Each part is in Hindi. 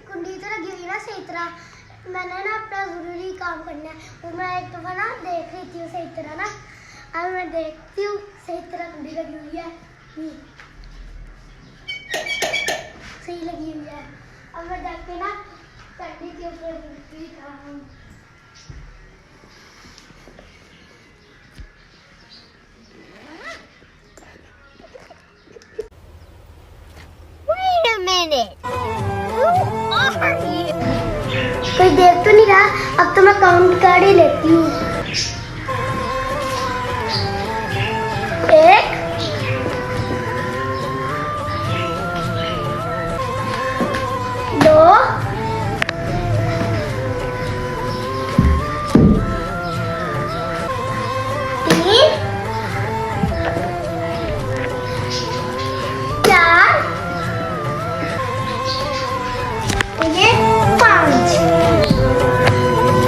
कुंडी तो लगी हुई ना सही तरह। मैंने ना अपना जरूरी काम करना है और मैं एक दफा ना देख रही थी सही तरह ना। अब मैं देखती हूँ सही तरह कुंडी लगी हुई है, सही लगी हुई है। अब मैं जाके ना कुंडी के ऊपर जरूरी काम। Wait a minute. Who are you? कोई देख तो नहीं रहा। अब तो मैं काउंट कर ही लेती हूँ। 1 2 3 4 ये 5।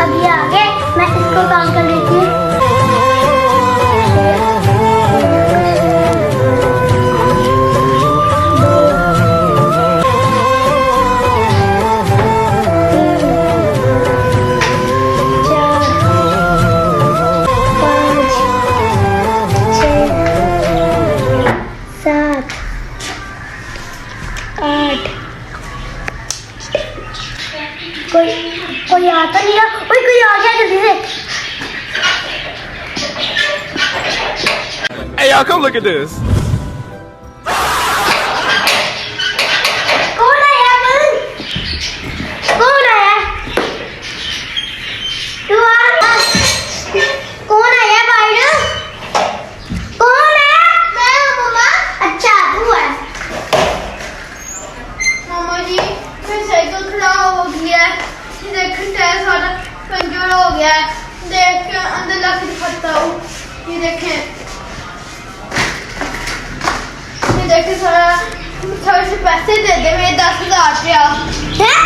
अब ये आगे मैं इसको काम कर लेती हूँ। 8 कोई आता नहीं रहा। कोई आ गया जल्दी से। Hey y'all, come look at this. कौन आया? कौन आया? तू आ। कौन आया बाहर? कौन है? मैं हूँ मम्मा। अच्छा तू है। मामा जी मेरी साइकिल खराब हो गई है। देख टायर सारा पंचर हो गया है। देख के अंदर लाके दिखाता हूँ। ये देखें सारा थोड़े से पैसे दे दे मेरे 10,000 रुपया। हैं?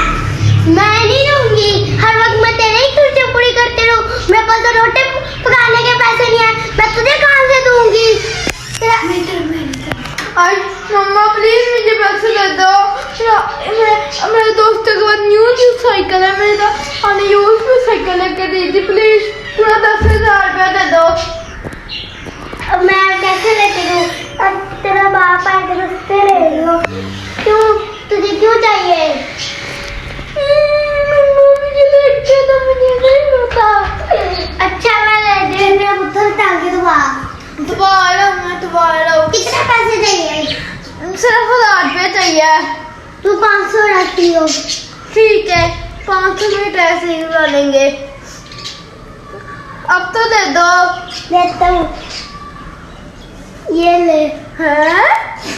मैं नहीं दूंगी। हर वक्त मैं तेरे ही खर्चे पूरी करती रहूं। मेरे पास तो रोटी पकाने के पैसे नहीं है। मैं तुझे कहाँ से दूंगी? तेरा आज मम्मा प्लीज मुझे पैसे दे दो। मेरे दोस्तों के बाद न्यू साइकिल है। मेरे तो आने यूज में साइकिल लेकर दी थी। प्लीज पूरा 10,000 रुपया दे दो। अब मैं कैसे लेके दूं? अब तेरा बाप आए तो उससे ले लो। क्यों? तुझे क्यों चाहिए? मुझे लेके तो मुझे नहीं होता। अच्छा मैं ले दे। मेरा पुत्र टांगे दबा। दोबारा मैं दोबारा कितने पैसे चाहिए? सिर्फ 1,000 रुपया चाहिए। तू 500 रखती हो। ठीक है 500 मिनट ऐसे ही उड़ा लेंगे। अब तो दे दो। देता हूँ। ये ले। हैं?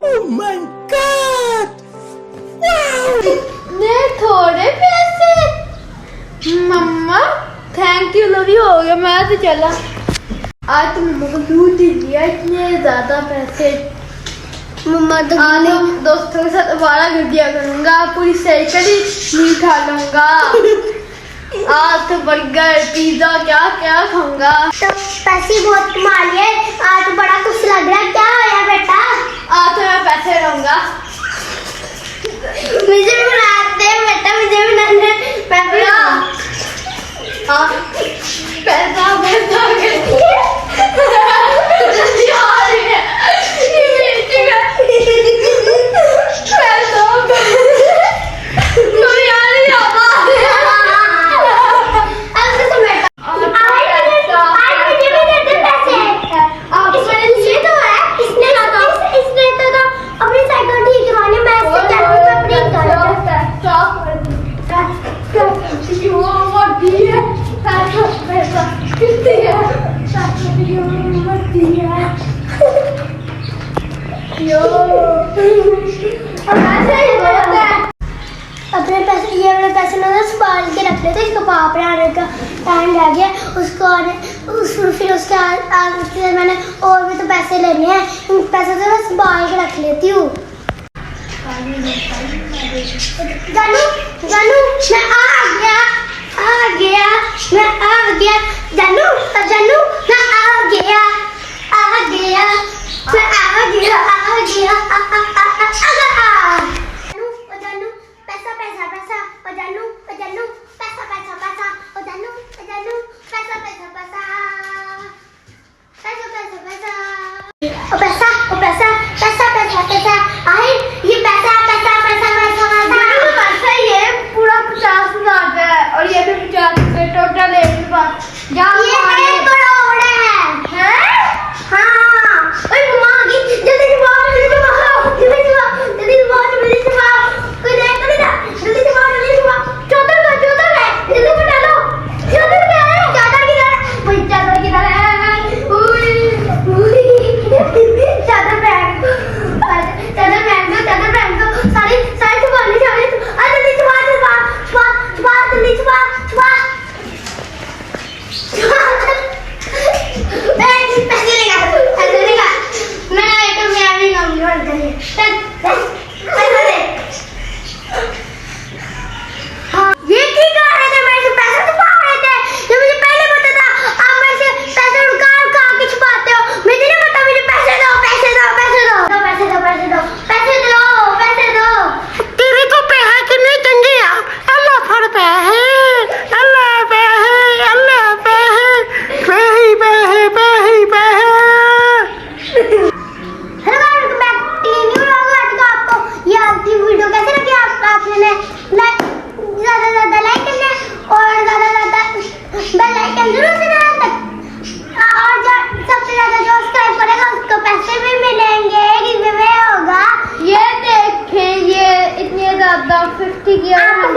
Oh my God! इतने थोड़े पैसे? मम्मा थैंक यू लव यू हो गया। मैं तो चला। आज तो मम्मा को लूट ही लिया इतने ज्यादा पैसे। मम्मा तो आज तो दोस्तों के साथ दोबारा घर दिया करूंगा। पूरी साइकिल ही नहीं खा लूंगा। आज तो बर्गर पिज्जा क्या क्या खाऊंगा। तो पैसे बहुत कमा लिए। आज तो बड़ा कुछ लग रहा है। क्या होया बेटा? आज तो मैं पैसे रहूंगा। मुझे भी बुलाते बेटा। मुझे भी नन्हे मैं भी पैसा पैसा जल्दी आ रही है। ये बेटी का पैसा कोई आ नहीं आता। अब तो बेटा आज मुझे भी दे दे पैसे। इसने तो है। इसने तो अपनी साइकिल ठीक करवानी। मैं इससे चलूंगा अपनी अपने पैसे ये वाले पैसे ना संभाल के रख लेते। इसको पाप आने का टाइम रह गया। उसको फिर उसके आगे मैंने और भी तो पैसे लेने हैं। उन पैसे तो मैं संभाल के रख लेती हूँ। जानू जानू मैं आ गया मैं आ गया। जानू जानू मैं आ गया मैं आ गया। वो पैसा पैसा पैसा पैसा पैसा आई ये पैसा पैसा पैसा पैसा मेरे पैसा पैसा ये पूरा 50,000 का है और ये भी 50 रुपए टोटल है मेरे पास। जा ये 1 करोड़ है हैं? हाँ ओए मम्मा आ गई जल्दी से बाहर जल्दी से बाहर जल्दी से बाहर जल्दी से बाहर जल्दी से बाहर कोई देख नहीं था जल्दी से बाहर जल्दी से बाहर चादर है जल्दी से डालो चादर क्या है चादर किधर है भाई चादर किधर है चादर पहन दो सारी सारी छुपानी सारी जल्दी छुपा छुपा छुपा छुपा जल्दी छुपा छुपा पैसे लेगा मैं आइटम में आ रही हूँ नोट करिए पैसे दे हाँ ये की कर रहे थे मेरे से पैसे छुपा रहे थे ये मुझे पहले पता था आप मेरे से पैसे उठा के छुपाते हो मुझे नहीं पता मुझे पैसे दो पैसे दो पैसे दो पैसे दो पैसे दो पैसे दो पैसे दो तेरे को पैसा कितने चंगे आ अल्लाह फड़ पैसे अल्लाह पैसे अल्लाह पैसे पैसे पैसे पैसे hello guys welcome back to new vlog. आज का आपको ये आपकी वीडियो कैसे लगी आपने लाइक ज़्यादा लाइक करना और ज़्यादा बेल आइकन जरूर दबाना और जो सबसे ज़्यादा जो सब्सक्राइब करेगा उसको पैसे भी मिलेंगे गिव अवे होगा। ये देखें ये इतने ज्यादा 50 की आपको